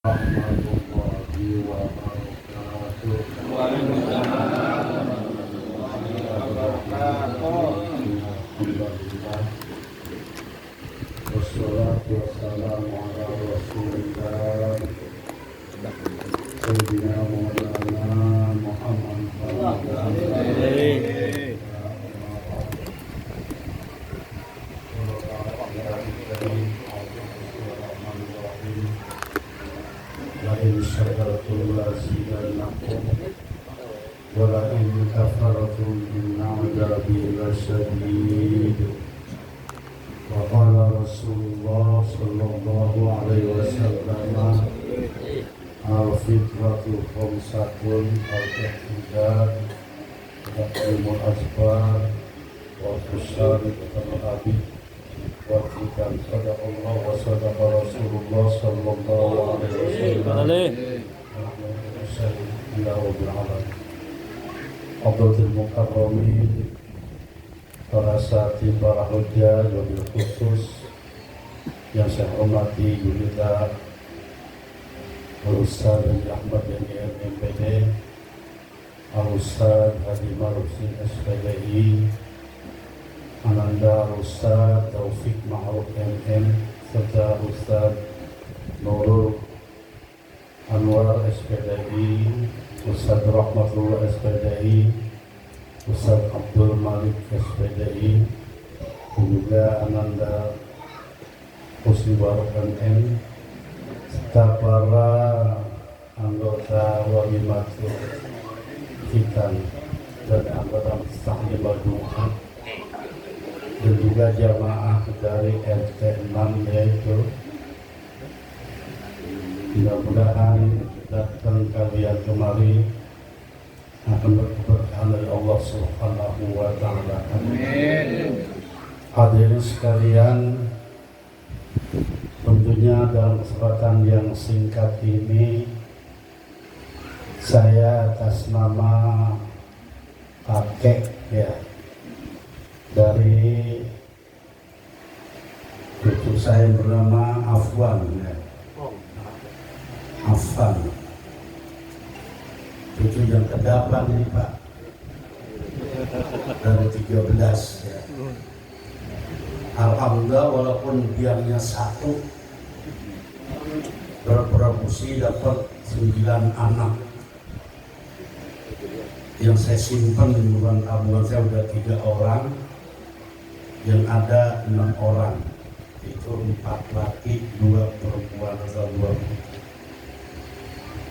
Warahmatullahi wabarakatuh. Waalaikumsalam warahmatullahi wabarakatuh. Alhamdulillah. Wassalatu wassalamu ala Rasulillah Sayyidina Maulana Muhammad لئن شكرتم لأزيدنكم ولئن كفرتم إن عذابي لشديد. وقال رسول الله صلى الله عليه وسلم الفطرة خمسة الاعتقاد تقديم الأسباب والتشارك الأبي والختام. صدق الله وصدق رسول الله صلى الله عليه وسلم. إلى رب العالمين. Abdul Mukarramin, para sahabat, para hujjah, wabil khusus yang saya hormati Yulida Al-Ustaz Ahmad Yani MPD, Al-Ustaz Hadi Marusin SPDI, Ananda Ustaz Taufik Ma'ruf MM, serta Ustaz Nurul Anwar SPDI, Ustaz Rahmatullah SPDI, Ustaz Abdul Malik SPDI, juga Ananda Husni Barok MM, serta para anggota Walimatul Khitan dan anggota Tahlim Al-Jumat, dan juga jamaah dari RT 6 yaitu mudah-mudahan datang kalian kemari akan berkeberkahan dari Allah Subhanahu wa Ta'ala. Amin. Hadirin sekalian, tentunya dalam kesempatan yang singkat ini saya atas nama kakek dari cucu saya bernama Afwan Afan, cucu yang ke-8 ini Pak, dari 13 ya. Alhamdulillah walaupun biangnya satu, berproduksi dapat 9 anak. Yang saya simpan di bulan tabungan saya udah 3 orang, yang ada 6 orang, itu 4 laki 2 perempuan atau 2 putri.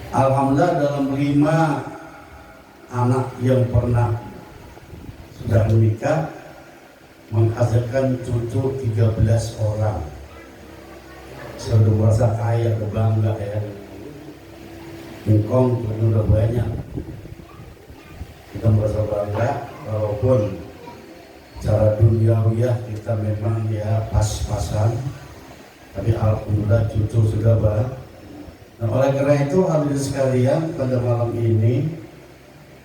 Alhamdulillah dalam 5 anak yang pernah sudah menikah menghasilkan cucu 13 orang. Saya udah merasa kaya, bangga ya. Engkong udah banyak. Kita merasa bangga walaupun cara duniawiyah kita memang ya pas-pasan, tapi alhamdulillah cucu sudah banyak. Nah, oleh karena itu hadirin sekalian, pada malam ini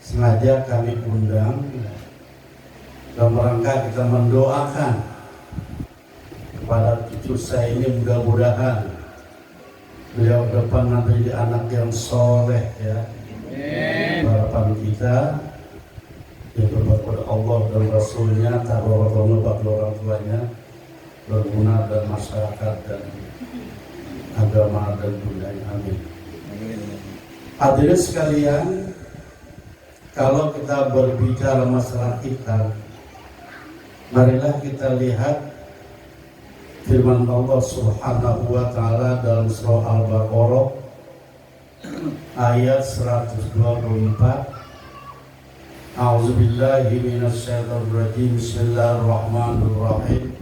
sengaja kami undang dalam rangka kita mendoakan kepada cucu saya ini, mudah-mudahan beliau depan nanti jadi anak yang soleh ya. Harapan kita yang berbuat kepada Allah dan Rasulnya, taruh bagi orang tuanya, berguna dan masyarakat dan agama dan dunia. Amin. Hadirin sekalian, kalau kita berbicara masalah kita, marilah kita lihat firman Allah Subhanahu wa Ta'ala dalam surah Al-Baqarah ayat 124. A'udzubillahi minasyaitonir rajim. Bismillahirrahmanirrahim.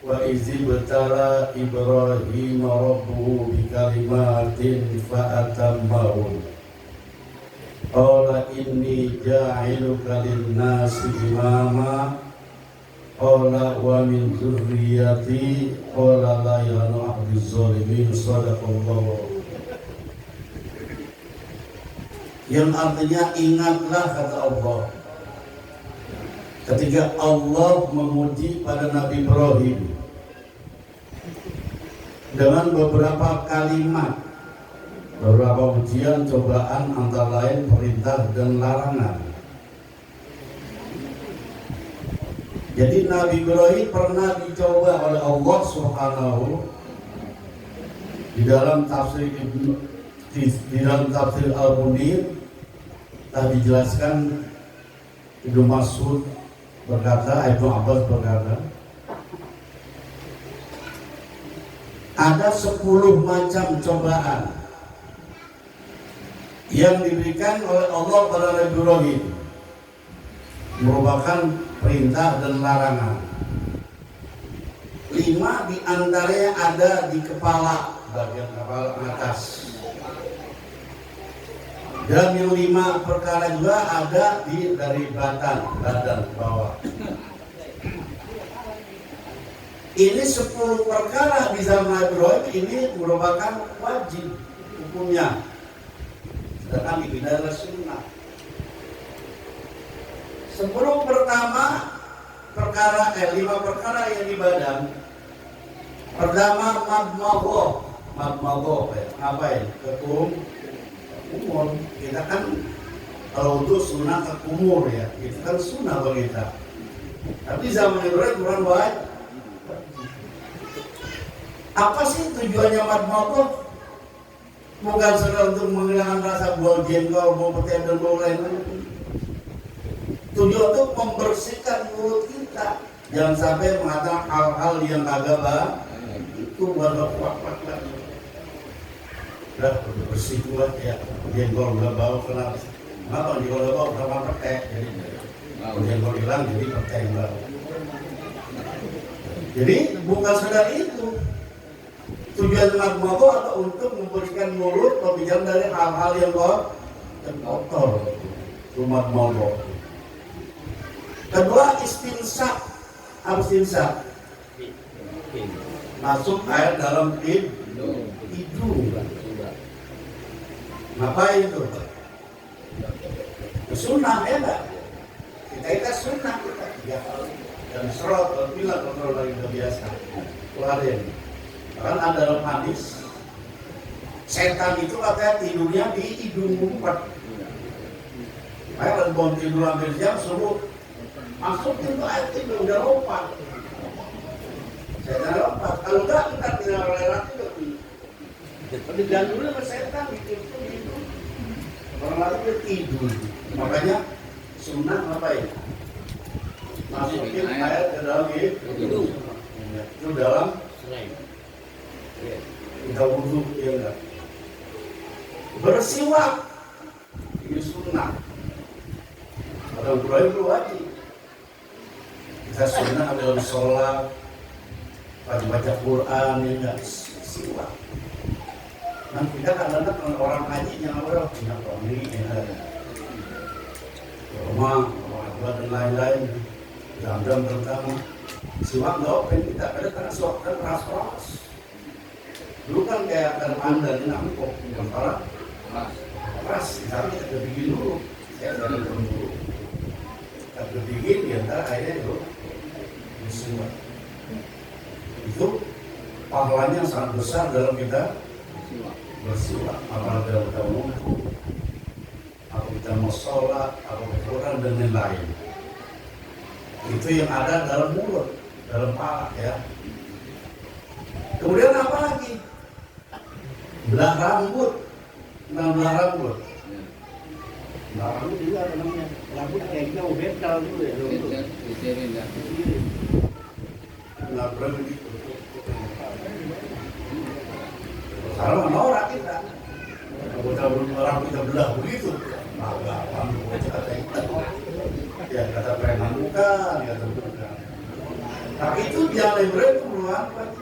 Wa idzi batala Ibrahim rabbuhu bikalimatin fa'atammahun. Qala inni ja'iluka lin-nasi imama. Qala wa min dzurriyyati. Qala la yanalu 'abdiz zalimin. Shadaqallahu. Yang artinya ingatlah, kata Allah, ketika Allah memuji pada Nabi Ibrahim dengan beberapa kalimat beberapa ujian cobaan antara lain perintah dan larangan. Jadi Nabi Ibrahim pernah dicoba oleh Allah Subhanahu di dalam tafsir Al-Munir telah dijelaskan. Ibnu Mas'ud berkata, Ibnu Abbas berkata, ada 10 macam cobaan yang diberikan oleh Allah pada Nabi Ibrahim, merupakan perintah dan larangan. 5 diantaranya ada di kepala, bagian kepala atas. Dan yang 5 perkara juga ada dari badan bawah. Ini 10 perkara di zaman Ibrahim ini merupakan wajib hukumnya. Sedangkan ini adalah sunnah. Sebelum pertama 5 perkara yang di badan. Pertama madmaghah, ngapain? Kumur. Kita kan kalau untuk sunnah ke kumur ya, itu kan sunnah bagi kita. Tapi zaman Ibrahim Quran wajib. Apa sih tujuannya madmaghah? Bukan sekedar untuk menghilangkan rasa buah jengkol, buah petai dan buah lain-lain. Tujuan itu membersihkan mulut kita. Jangan sampai mengatakan hal-hal yang kagak baik. Itu buat kuat-kuat. Udah bersih buat ya, jengkol nggak bau kenapa? Kenapa jengkol nggak bau? Kenapa petai? Jadi jengkol hilang jadi petai yang bau. Jadi bukan sekedar itu. Tujuan madmaghah adalah untuk membersihkan mulut, berbicara dari hal-hal yang kotor. Madmaghah. Kedua, istinsaq. Apa istinsaq? Masuk air dalam hidung. Ngapain itu? Sunnah ya enggak? Kita sunnah kita. Ya, dan serot, bila kontrol lagi biasa. Keluarin. Kan ada dalam hadis, setan itu katanya tidurnya di hidung umpet. Kayak kalau tidur hampir jam, suruh masukin ke air tidur, udah lompat. Setan lompat. Kalau enggak, kita tinggal lewat itu. Diganggu sama setan gitu. Orang lain dia tidur. Makanya sunnah ngapain? Masukin air ke dalam hidung. Itu dalam kita wudhu ya enggak. Bersiwak ini sunnah. Orang Ibrahim itu wajib. Kita sunnah dalam sholat, baca Quran ya enggak, siwak. Nanti kita kadang-kadang orang haji yang punya ini rumah dan lain-lain, jam-jam terutama siwak nggak open, kita kadang-kadang siwak kan keras-keras. Dulu kan kayak anda ini nampok yang parah keras, tapi kita bikin dulu, saya dari dulu kita bikin di antara airnya itu siwak. Itu pahalanya sangat besar dalam kita bersiwak, apalagi dalam kita wudhu, atau kita mau sholat, atau Quran dan lain-lain. Itu yang ada dalam mulut, dalam paha ya. Kemudian apa lagi? Belah rambut, belah rambut. Belah rambut juga ada namanya. Rambut kayak kita betal dulu ya. Nggak berani gitu. Kalau norak kita, orang kita belah begitu, maka ya kata preman bukan, kata bukan. Tapi itu yang lebar itu apa?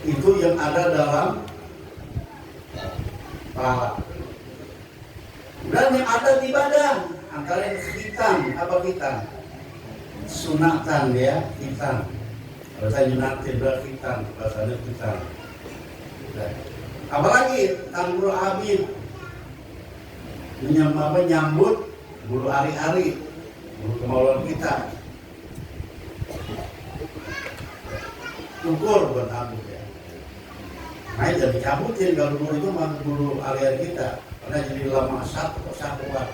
Itu yang ada dalam paha. Dan yang ada di badan, antara khitan, apa khitan? Sunatan ya, khitan. Bahasa Yunatin khitan, bahasanya khitan. Apalagi tanggul abid menyambut bulu ari-ari, bulu kemaluan kita. Syukur buat aku ya. Nah jadi cabutin kalau dulu itu mah dulu aliran kita, karena jadi lama satu kesatuan.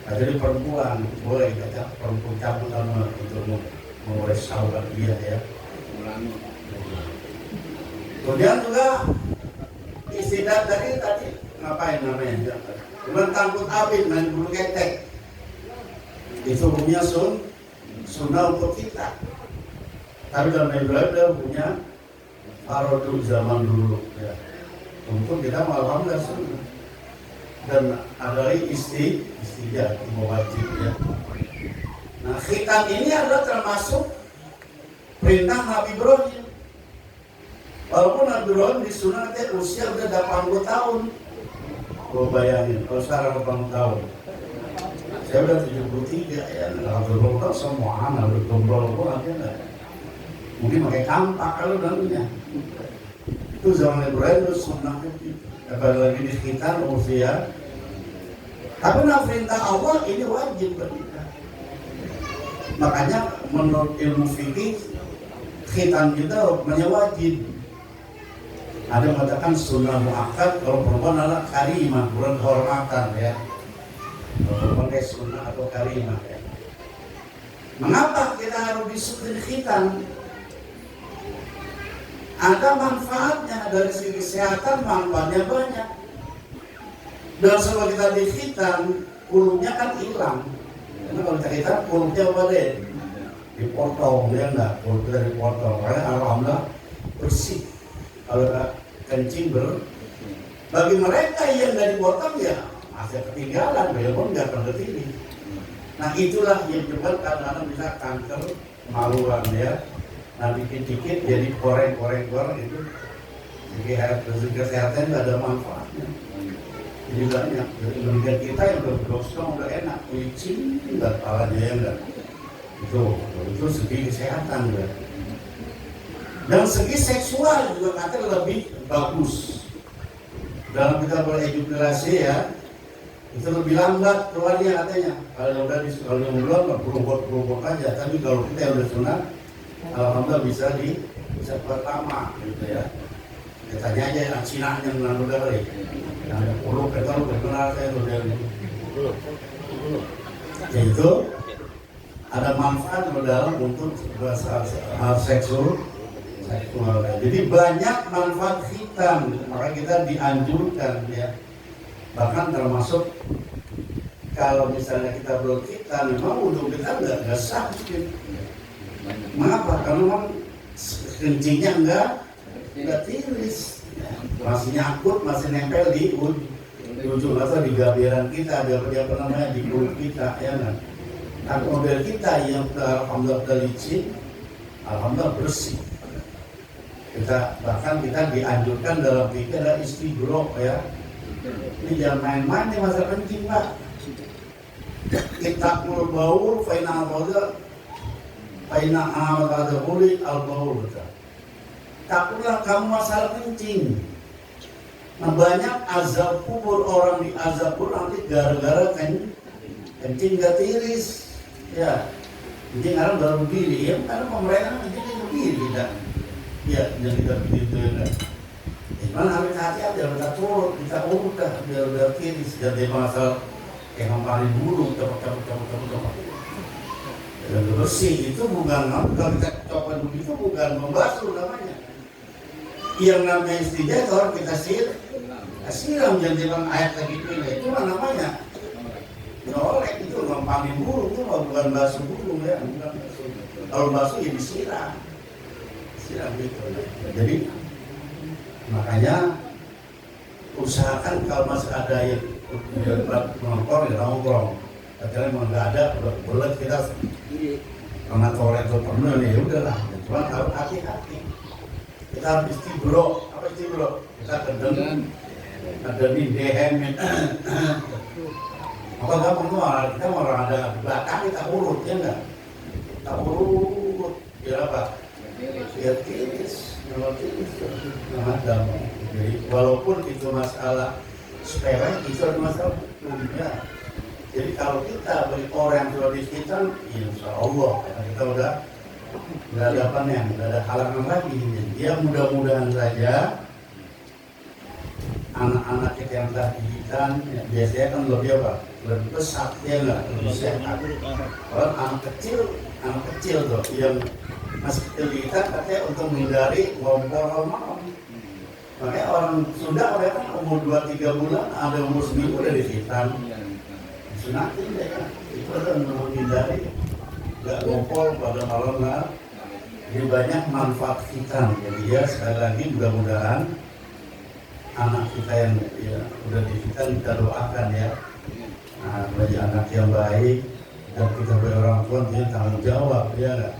Nah, jadi perempuan boleh kita perempuan cabut sama untuk mengurus sahabat dia ya. Kemudian juga istiadat tadi ngapain namanya? Cuma takut abid main bulu ketek. Itu hukumnya sunnah untuk kita. Tapi dalam ibadah punya parodul zaman dulu ya. Untuk kita alhamdulillah sunnah. Dan ada lagi istijab wajib ya. Nah khitan ini adalah termasuk perintah Nabi Ibrahim. Walaupun Nabi Ibrahim disunatkan usia udah 80 tahun. Gue bayangin kalau sekarang 80 tahun. Saya udah 73 ya. Kalau tahun semua anak udah gombal pun aja. Mungkin pakai kampak kalau namanya. Itu zaman Ibrahim itu sunnah itu. Apalagi di sekitar usia. Tapi perintah Allah ini wajib bagi kita. Makanya menurut ilmu fikih khitan kita hukumnya wajib. Ada yang mengatakan sunnah muakkad kalau perempuan adalah karimah, bukan kehormatan ya. Kalau perempuan kayak sunnah atau karimah ya. Mengapa kita harus disukai khitan? Ada manfaatnya dari segi kesehatan, manfaatnya banyak. Dan setelah kita dikhitan, kulumnya kan hilang. Karena kalau kita khitan, kulumnya apa deh? Dipotong, ya enggak? Kulut kita dipotong. Karena alhamdulillah bersih. Kalau kencing bagi mereka yang nggak dipotong ya masih ketinggalan, walaupun nggak berdiri. Nah itulah yang cepat kadang-kadang bisa kanker maluan ya. Nah dikit-dikit jadi goreng itu. Jadi kesehatan nggak ada manfaatnya. Jadi banyak. Jadi meninggal kita yang udah berdosa udah enak, licin nggak palanya ya enggak. Itu segi kesehatan ya. Dan segi seksual juga katanya lebih bagus. Dalam kita beredukasi ya, itu lebih lambat keluarnya katanya. Kalau udah belum berubah aja. Tapi kalau kita yang udah sunat, alhamdulillah bisa pertama gitu ya. Katanya aja yang Cina yang menang udah kali. Yang puluh petal berkenal saya udah yaitu ada manfaat dalam untuk hal seksual. Jadi banyak manfaat khitan, maka kita dianjurkan ya. Bahkan termasuk kalau misalnya kita belum khitan, memang wudhu kita nggak sah. Mengapa? Karena memang kencingnya nggak tiris, masih nyangkut, masih nempel di ujung atau di gabiran kita, di kulit kita ya kan. Nah model kita yang alhamdulillah licin, alhamdulillah bersih. Bahkan kita dianjurkan dalam fikih adalah istibro ya. Ini jangan main-main nih masalah kencing Pak. Kita baur faina amal ada kulit al baur. Takutlah kamu masalah kencing. Nah banyak azab kubur, orang di azab kubur nanti gara-gara kencing gak tiris ya. Kencing orang baru diri ya, karena pemerintah kencing berdiri tidak. Ya, yang kita begitu ya. Gimana harus hati-hati, harus kita turut, kita urut dah, biar tiris. Jadi masalah kayak ngamparin bulu, cepet. Dan bersih itu bukan, kalau kita coba begitu bukan membasuh namanya. Yang namanya istijah kita siram jangan bilang air lagi pilih, itu namanya nyolek, itu ngamparin bulu, itu bukan basuh bulu ya. Kalau basuh ya disiram. Gitu. Jadi makanya usahakan kalau masih ada yang nongkrong ya nongkrong. Karena memang nggak ada, udah bulat kita karena toilet itu pernah nih, udahlah. Cuma harus hati-hati. Kita harus istibro, apa istibro? Kita kedeng, kedemin, dehemin. Maka gampang tuh kita orang ada belakang kita urut ya enggak? Kita urut, biar apa? Biar tiris, jadi walaupun itu masalah sepele, itu adalah masalah dunia. Jadi kalau kita bagi orang yang sudah di sekitar, insya Allah karena kita udah nggak ada panen, nggak ada halangan lagi. Jadi ya mudah-mudahan saja anak-anak kita yang telah didikan, ya, biasanya kan lebih apa? Lebih besar, ya nggak? Lebih sehat. Orang anak kecil tuh yang masih kecil didikan katanya untuk menghindari ngompol malam. Makanya orang Sunda mereka kan umur 2-3 bulan, ada umur seminggu udah dihitan. Sunatin deh kan, itu adalah untuk menghindari nggak ngompol pada malam lah. Jadi banyak manfaat hitam. Jadi ya sekali lagi mudah-mudahan anak kita yang ya, udah dihitan kita doakan ya. Nah, bagi anak yang baik dan kita sebagai orang tua dia tanggung jawab ya nggak.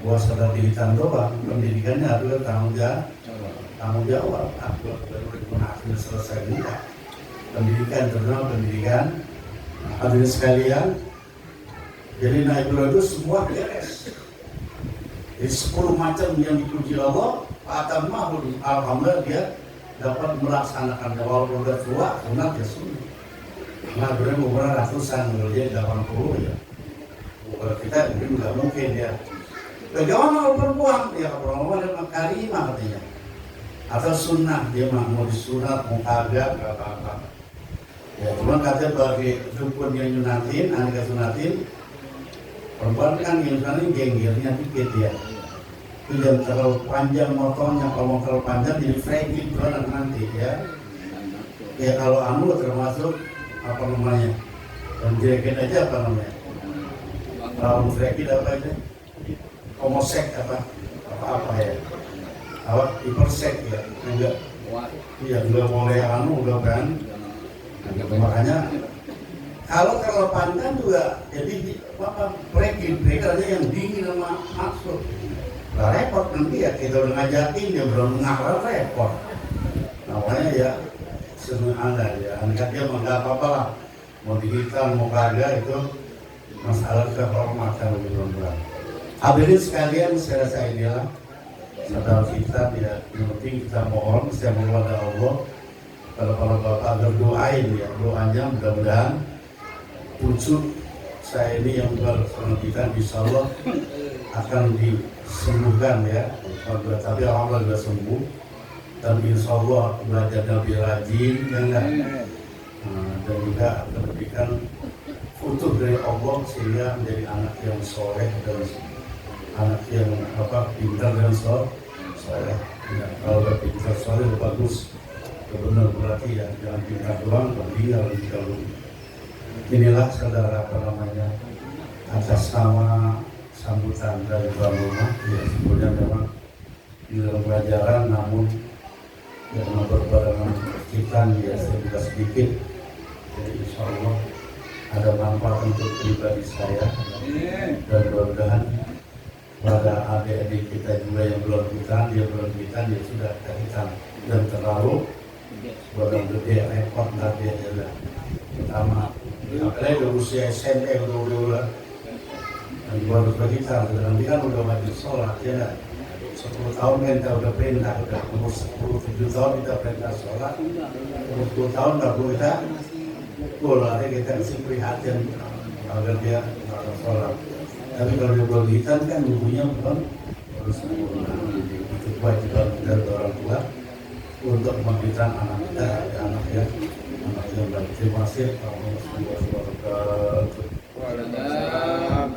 Buat sadar dihitan doang, pendidikannya adalah tanggung jawab. Aku baru akhirnya selesai nikah. Pendidikan terutama pendidikan. Hadirin sekalian, jadi Naibullah itu semua beres. Jadi 10 macam yang dipuji Allah, Atam Mahmud, alhamdulillah dia dapat melaksanakan walaupun udah tua, sunat ya sunnah. Nah, beliau umurnya ratusan, dia 80 ya. Kalau kita mungkin nggak mungkin ya. Bagaimana kalau perempuan? Ya perempuan dia karimah katanya. Atau sunnah, dia mau disunat, mau kagak, nggak apa-apa. Ya, cuma katanya bagi dukun yang nyunatin, anak sunatin, perempuan kan yang sunatin genggirnya dikit ya. Itu jangan terlalu panjang motornya, kalau mau terlalu panjang jadi fragile tuh anak nanti ya. Ya kalau anu termasuk apa namanya, yang jaket aja apa namanya, kalau fragile apa aja, homosek apa ya, awak hipersek ya, enggak, iya enggak boleh anu udah kan. Nah, makanya kalau terlalu panjang juga jadi apa mereka aja yang dingin sama maksud lah repot nanti ya kita udah ngajakin dia belum ngarang repot. Namanya ya seneng anda ya angkat dia mah nggak apa-apa lah mau dihitam mau kagak itu masalah kehormatan lebih berat. Hadirin sekalian saya rasa inilah saudara kita ya yang penting kita mohon saya mohon kepada Allah kalau bapak berdoain ya doanya mudah-mudahan pucuk saya ini yang bersama kita insya Allah akan disembuhkan ya. Tapi alhamdulillah sudah sembuh dan insya Allah belajar lebih rajin ya enggak? Dan juga akan diberikan utuh dari Allah sehingga menjadi anak yang soleh dan anak yang pintar dan soleh. Ya, kalau udah pintar soleh bagus. Benar berarti ya jangan pintar doang, tinggal di dalam. Inilah saudara apa namanya atas nama sambutan dari tuan rumah ya sebetulnya memang di dalam pelajaran namun dengan berbarengan kita ya juga sedikit jadi insya Allah ada manfaat untuk pribadi saya dan mudah-mudahan pada adik-adik kita juga yang belum hitam dia sudah hitam dan terlalu badan gede repot nanti aja pertama apalagi udah usia SMP udah dan baru kita nanti kan udah wajib sholat ya 10 tahun kan kita udah perintah udah umur 10-7 tahun kita perintah sholat umur 10 tahun baru kita pukul nanti kita isi prihatin agar dia sholat tapi kalau dia belum hitam kan ibunya belum harus sempurna itu kewajiban dari orang tua untuk memberikan anak kita anak yang baik. Terima kasih. Waalaikumsalam.